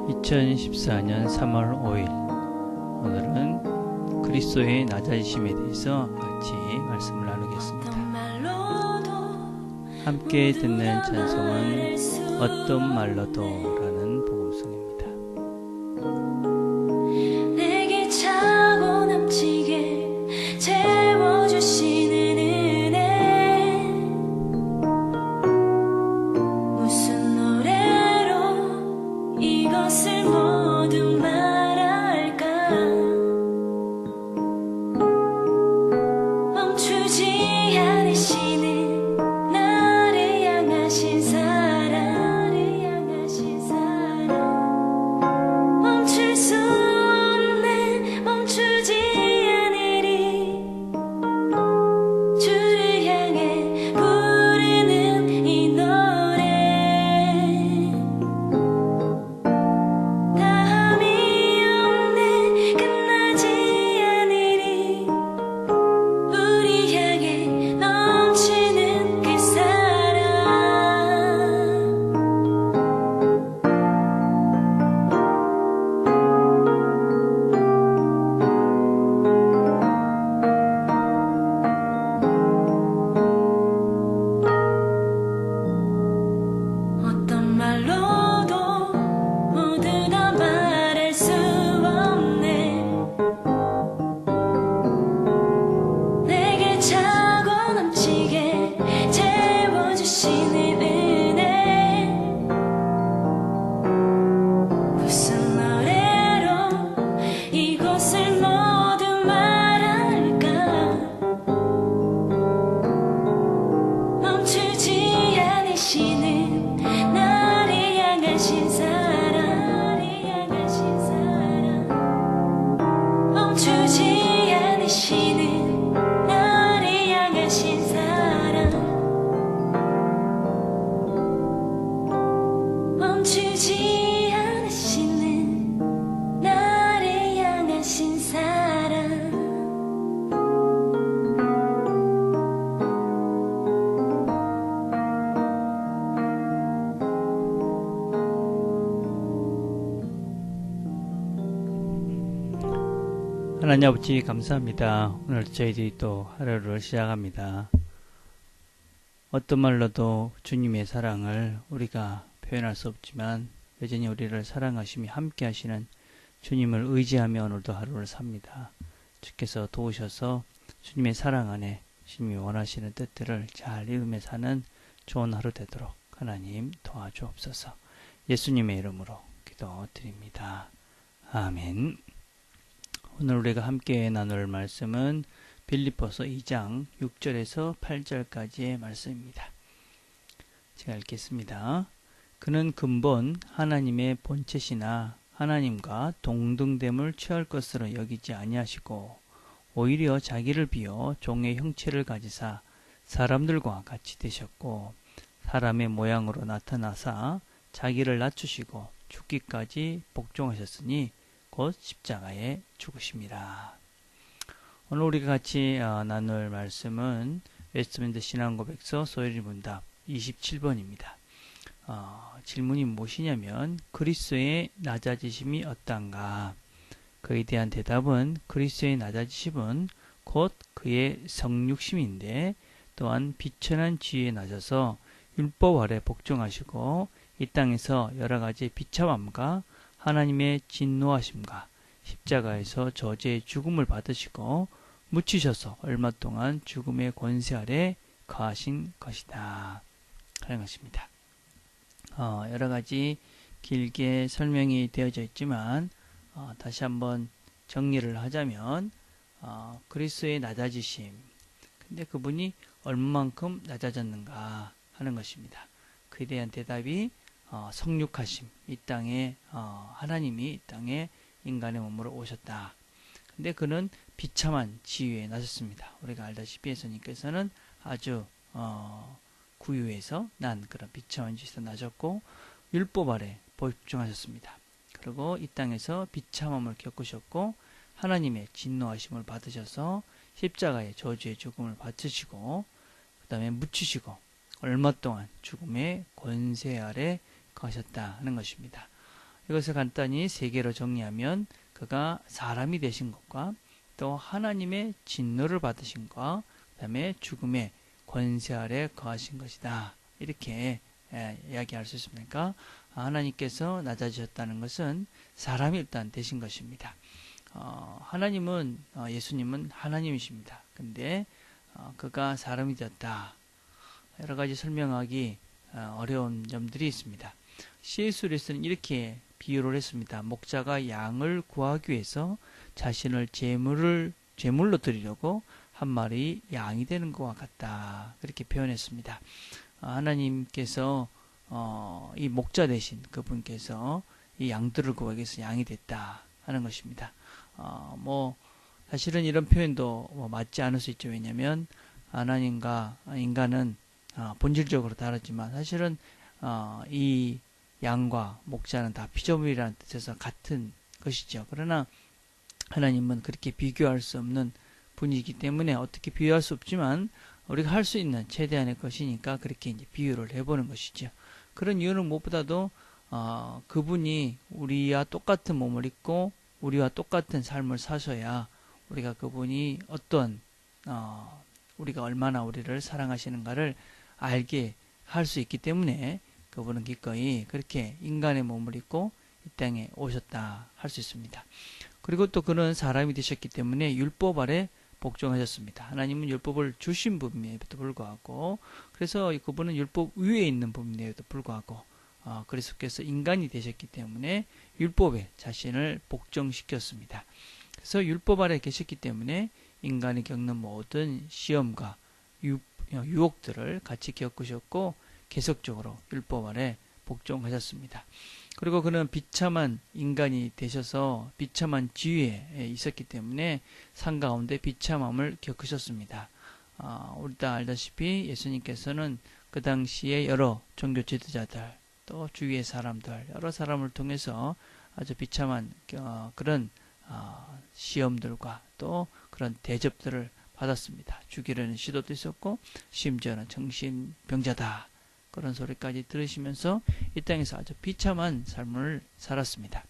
2014년 3월 5일 오늘은 그리스도의 낮아지심에 대해서 같이 말씀을 나누겠습니다. 함께 듣는 찬송은 어떤 말로도 라는 복음송입니다. 내게 차고 넘치게 채워주시는 은혜 무슨 노래로 이것을 모두 말할까 멈추지 않으시는 나를 향하신 사랑 멈출 수 없네 멈추지 않으리 주를 향해 부르는 이 노래 다함이 없네 끝나지 않으리 우리 향해 넘치는 그 사랑 어떤 말로도 모두 다 말할 수 없네 내게 차고 넘치게 채워주시는 은혜 무슨 노래로 이곳을 모두 말할까 멈추지 않으시는 나를 향하신 사랑 멈추지 않으시는 나를 향하신 사랑 멈추지 않으시는 나를 향하신 사랑 하나님 아버지 감사합니다. 오늘 저희들이 또 하루를 시작합니다. 어떤 말로도 주님의 사랑을 우리가 표현할 수 없지만 여전히 우리를 사랑하시며 함께 하시는 주님을 의지하며 오늘도 하루를 삽니다. 주께서 도우셔서 주님의 사랑 안에 주님이 원하시는 뜻들을 잘 이루며 사는 좋은 하루 되도록 하나님 도와주옵소서. 예수님의 이름으로 기도드립니다. 아멘. 오늘 우리가 함께 나눌 말씀은 빌립보서 2장 6절에서 8절까지의 말씀입니다. 제가 읽겠습니다. 그는 근본 하나님의 본체시나 하나님과 동등됨을 취할 것으로 여기지 아니하시고 오히려 자기를 비워 종의 형체를 가지사 사람들과 같이 되셨고 사람의 모양으로 나타나사 자기를 낮추시고 죽기까지 복종하셨으니 곧 십자가에 죽으십니다. 오늘 우리가 같이 나눌 말씀은 웨스트민스터 신앙고백서 소요리 문답 27번입니다. 질문이 무엇이냐면 그리스도의 낮아지심이 어떤가? 그에 대한 대답은 그리스도의 낮아지심은 곧 그의 성육심인데 또한 비천한 지위에 낮아서 율법 아래 복종하시고 이 땅에서 여러 가지 비참함과 하나님의 진노하심과 십자가에서 저주의 죽음을 받으시고 묻히셔서 얼마 동안 죽음의 권세 아래 거하신 것이다 하는 것입니다. 여러 가지 길게 설명이 되어져 있지만 다시 한번 정리를 하자면 그리스도의 낮아지심, 근데 그분이 얼마만큼 낮아졌는가 하는 것입니다. 그에 대한 대답이 성육하심, 이 땅에 하나님이 이 땅에 인간의 몸으로 오셨다. 근데 그는 비참한 지위에 나섰습니다. 우리가 알다시피 예수님께서는 아주 구유에서 난 그런 비참한 지위에서 나셨고 율법 아래 복종하셨습니다. 그리고 이 땅에서 비참함을 겪으셨고 하나님의 진노하심을 받으셔서 십자가의 저주의 죽음을 받으시고 그 다음에 묻히시고 얼마 동안 죽음의 권세 아래 거하셨다 하는 것입니다. 이것을 간단히 세 개로 정리하면 그가 사람이 되신 것과 또 하나님의 진노를 받으신 것, 그 다음에 죽음의 권세 아래 거하신 것이다. 이렇게 이야기할 수 있습니까? 하나님께서 낮아지셨다는 것은 사람이 일단 되신 것입니다. 하나님은 예수님은 하나님이십니다. 근데 그가 사람이 되었다. 여러 가지 설명하기 어려운 점들이 있습니다. C.S. 루이스는 이렇게 비유를 했습니다. 목자가 양을 구하기 위해서 자신을 제물로 드리려고 한 마리 양이 되는 것과 같다. 그렇게 표현했습니다. 하나님께서 이 목자 되신 그분께서 이 양들을 구하기 위해서 양이 됐다 하는 것입니다. 사실은 이런 표현도 맞지 않을 수 있죠. 왜냐하면 하나님과 인간은 본질적으로 다르지만 사실은 이 양과 목자는 다 피조물이라는 뜻에서 같은 것이죠. 그러나 하나님은 그렇게 비교할 수 없는 분이기 때문에 어떻게 비교할 수 없지만 우리가 할 수 있는 최대한의 것이니까 그렇게 이제 비유를 해보는 것이죠. 그런 이유는 무엇보다도 그분이 우리와 똑같은 몸을 입고 우리와 똑같은 삶을 사셔야 우리가 그분이 어떤 우리가 얼마나 우리를 사랑하시는가를 알게 할 수 있기 때문에 그분은 기꺼이 그렇게 인간의 몸을 입고 이 땅에 오셨다 할 수 있습니다. 그리고 또 그는 사람이 되셨기 때문에 율법 아래 복종하셨습니다. 하나님은 율법을 주신 분임에도 불구하고 그래서 그분은 율법 위에 있는 분임에도 불구하고 그리스도께서 인간이 되셨기 때문에 율법에 자신을 복종시켰습니다. 그래서 율법 아래 계셨기 때문에 인간이 겪는 모든 시험과 유혹들을 같이 겪으셨고 계속적으로 율법 아래 복종하셨습니다. 그리고 그는 비참한 인간이 되셔서 비참한 지위에 있었기 때문에 산 가운데 비참함을 겪으셨습니다. 우리 다 알다시피 예수님께서는 그 당시에 여러 종교 지도자들 또 주위의 사람들 여러 사람을 통해서 아주 비참한 그런 시험들과 또 그런 대접들을 받았습니다. 죽이려는 시도도 있었고 심지어는 정신병자다 그런 소리까지 들으시면서 이 땅에서 아주 비참한 삶을 살았습니다.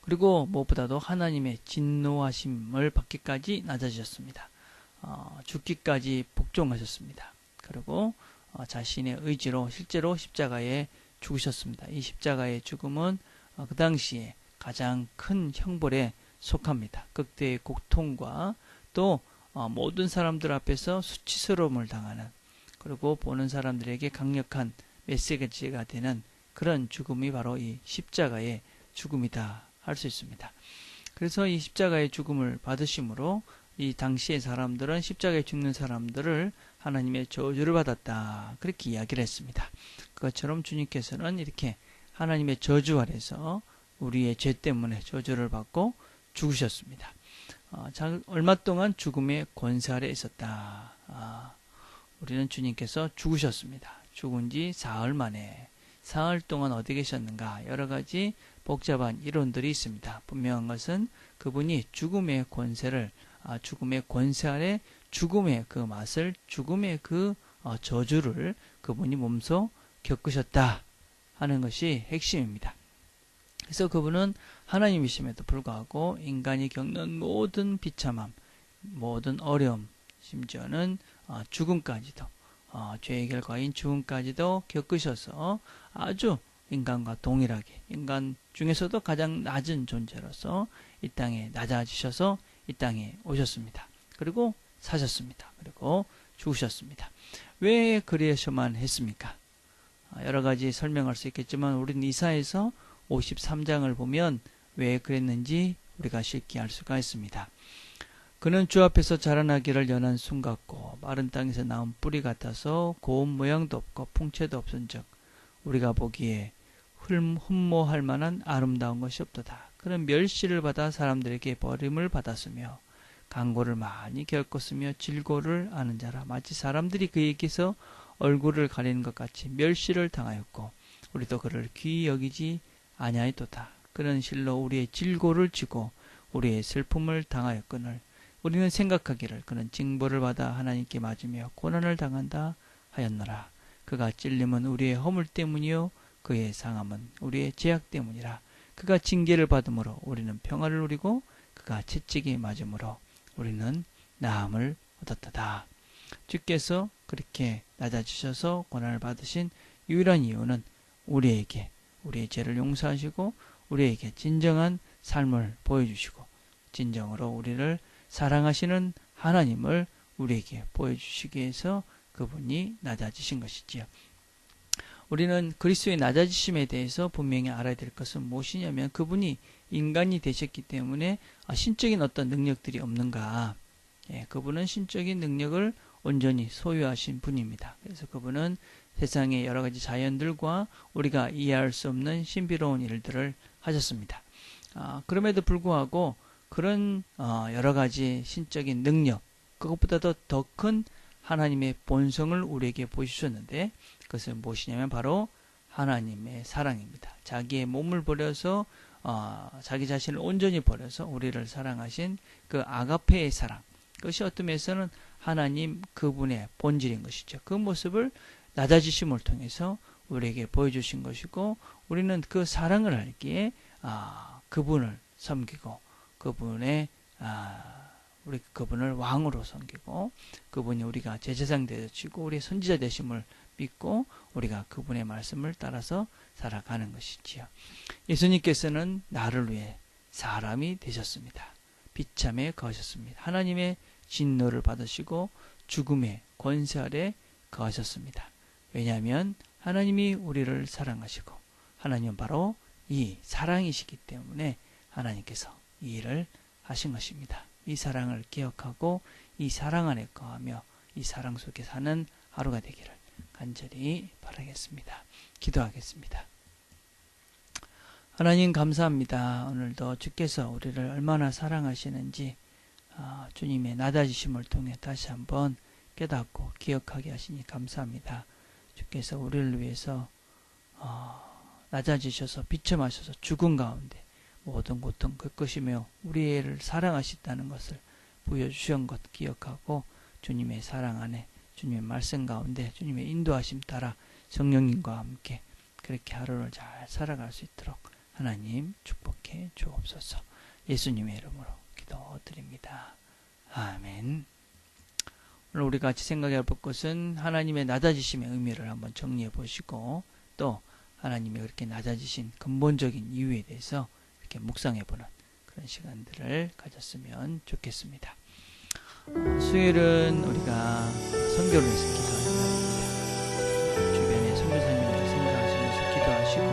그리고 무엇보다도 하나님의 진노하심을 받기까지 낮아지셨습니다. 죽기까지 복종하셨습니다. 그리고 자신의 의지로 실제로 십자가에 죽으셨습니다. 이 십자가의 죽음은 그 당시에 가장 큰 형벌에 속합니다. 극대의 고통과 또 모든 사람들 앞에서 수치스러움을 당하는 그리고 보는 사람들에게 강력한 메시지가 되는 그런 죽음이 바로 이 십자가의 죽음이다 할 수 있습니다. 그래서 이 십자가의 죽음을 받으심으로 이 당시의 사람들은 십자가에 죽는 사람들을 하나님의 저주를 받았다 그렇게 이야기를 했습니다. 그것처럼 주님께서는 이렇게 하나님의 저주 아래서 우리의 죄 때문에 저주를 받고 죽으셨습니다. 얼마 동안 죽음의 권세 아래 있었다. 우리는 주님께서 죽으셨습니다. 죽은 지 사흘 만에 사흘 동안 어디 계셨는가 여러 가지 복잡한 이론들이 있습니다. 분명한 것은 그분이 죽음의 권세를 죽음의 권세 아래 죽음의 그 맛을 죽음의 그 저주를 그분이 몸소 겪으셨다 하는 것이 핵심입니다. 그래서 그분은 하나님이심에도 불구하고 인간이 겪는 모든 비참함, 모든 어려움, 심지어는 죽음까지도 죄의 결과인 죽음까지도 겪으셔서 아주 인간과 동일하게 인간 중에서도 가장 낮은 존재로서 이 땅에 낮아지셔서 이 땅에 오셨습니다. 그리고 사셨습니다. 그리고 죽으셨습니다. 왜 그러셔만 했습니까? 여러 가지 설명할 수 있겠지만 우리는 이사야서 53장을 보면 왜 그랬는지 우리가 쉽게 알 수가 있습니다. 그는 주 앞에서 자라나기를 연한 순 같고 마른 땅에서 나온 뿌리 같아서 고운 모양도 없고 풍채도 없은즉 우리가 보기에 흠모할 만한 아름다운 것이 없도다. 그는 멸시를 받아 사람들에게 버림을 받았으며 강고를 많이 겪었으며 질고를 아는 자라. 마치 사람들이 그에게서 얼굴을 가리는 것 같이 멸시를 당하였고 우리도 그를 귀히 여기지 아니하였도다. 그는 실로 우리의 질고를 지고 우리의 슬픔을 당하였거늘 우리는 생각하기를 그는 징벌을 받아 하나님께 맞으며 고난을 당한다 하였노라. 그가 찔림은 우리의 허물 때문이요 그의 상함은 우리의 죄악 때문이라. 그가 징계를 받음으로 우리는 평화를 누리고 그가 채찍에 맞음으로 우리는 나음을 얻었다. 주께서 그렇게 낮아지셔서 고난을 받으신 유일한 이유는 우리에게 우리의 죄를 용서하시고 우리에게 진정한 삶을 보여주시고 진정으로 우리를 사랑하시는 하나님을 우리에게 보여주시기 위해서 그분이 낮아지신 것이지요. 우리는 그리스도의 낮아지심에 대해서 분명히 알아야 될 것은 무엇이냐면 그분이 인간이 되셨기 때문에 신적인 어떤 능력들이 없는가. 그분은 신적인 능력을 온전히 소유하신 분입니다. 그래서 그분은 세상의 여러 가지 자연들과 우리가 이해할 수 없는 신비로운 일들을 하셨습니다. 그럼에도 불구하고 그런 여러 가지 신적인 능력, 그것보다도 더 큰 하나님의 본성을 우리에게 보여주셨는데 그것은 무엇이냐면 바로 하나님의 사랑입니다. 자기의 몸을 버려서 자기 자신을 온전히 버려서 우리를 사랑하신 그 아가페의 사랑, 그것이 어떤 면에서는 하나님 그분의 본질인 것이죠. 그 모습을 낮아지심을 통해서 우리에게 보여주신 것이고 우리는 그 사랑을 알기에 그분을 섬기고 그분을 왕으로 섬기고 그분이 우리가 제사장 되시고 우리의 선지자 되심을 믿고 우리가 그분의 말씀을 따라서 살아가는 것이지요. 예수님께서는 나를 위해 사람이 되셨습니다. 비참에 거하셨습니다. 하나님의 진노를 받으시고 죽음의 권세 아래 거하셨습니다. 왜냐하면 하나님이 우리를 사랑하시고 하나님은 바로 이 사랑이시기 때문에 하나님께서 이 일을 하신 것입니다. 이 사랑을 기억하고 이 사랑 안에 거하며 이 사랑 속에 사는 하루가 되기를 간절히 바라겠습니다. 기도하겠습니다. 하나님 감사합니다. 오늘도 주께서 우리를 얼마나 사랑하시는지 주님의 낮아지심을 통해 다시 한번 깨닫고 기억하게 하시니 감사합니다. 주께서 우리를 위해서 낮아지셔서 비참하셔서 죽은 가운데 모든 고통 겪으시며 우리를 사랑하셨다는 것을 보여주신 것 기억하고 주님의 사랑 안에 주님의 말씀 가운데 주님의 인도하심 따라 성령님과 함께 그렇게 하루를 잘 살아갈 수 있도록 하나님 축복해 주옵소서. 예수님의 이름으로 기도드립니다. 아멘. 오늘 우리 같이 생각해 볼 것은 하나님의 낮아지심의 의미를 한번 정리해 보시고 또 하나님의 그렇게 낮아지신 근본적인 이유에 대해서 이렇게 묵상해 보는 그런 시간들을 가졌으면 좋겠습니다. 수요일은 우리가 선교를 위해서 기도하는 날입니다. 주변에 선교사님들을 생각하시면서 기도하시고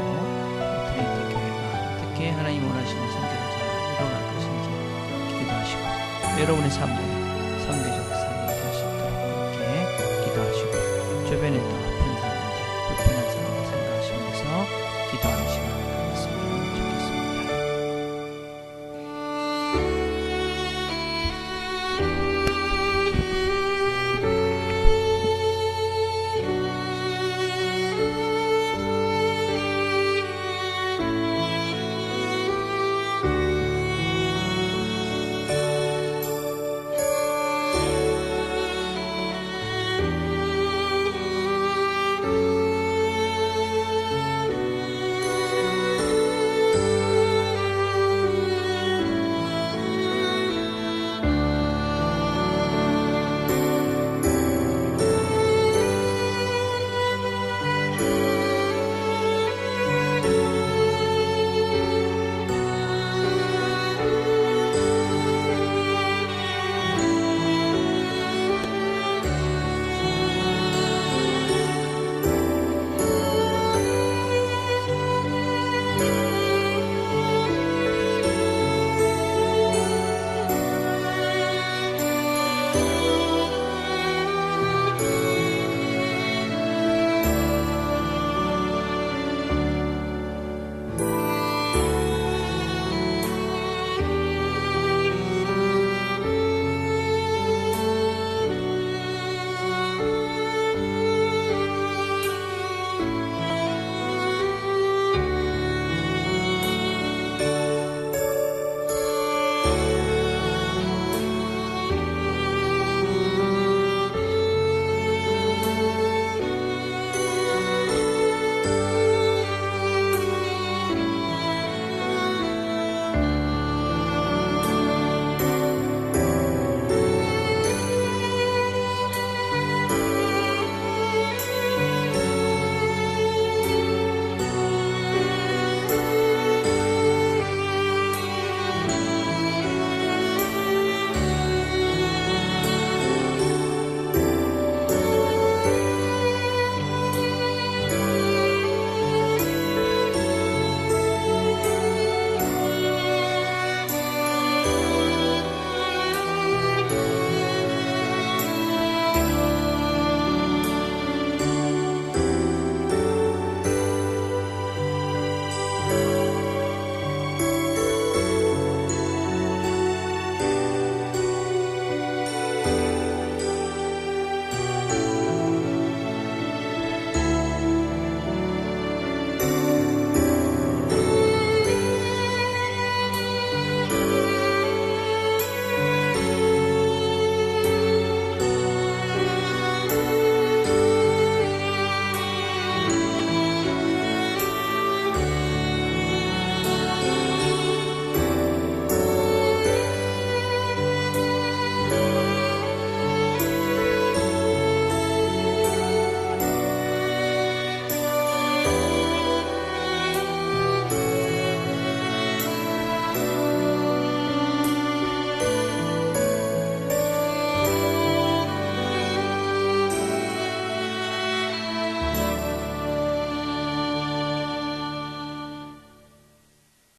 트리니티 교회가 어떻게 하나님 원하시는 선교를 잘 이뤄갈 것인지 기도하시고 여러분의 삶을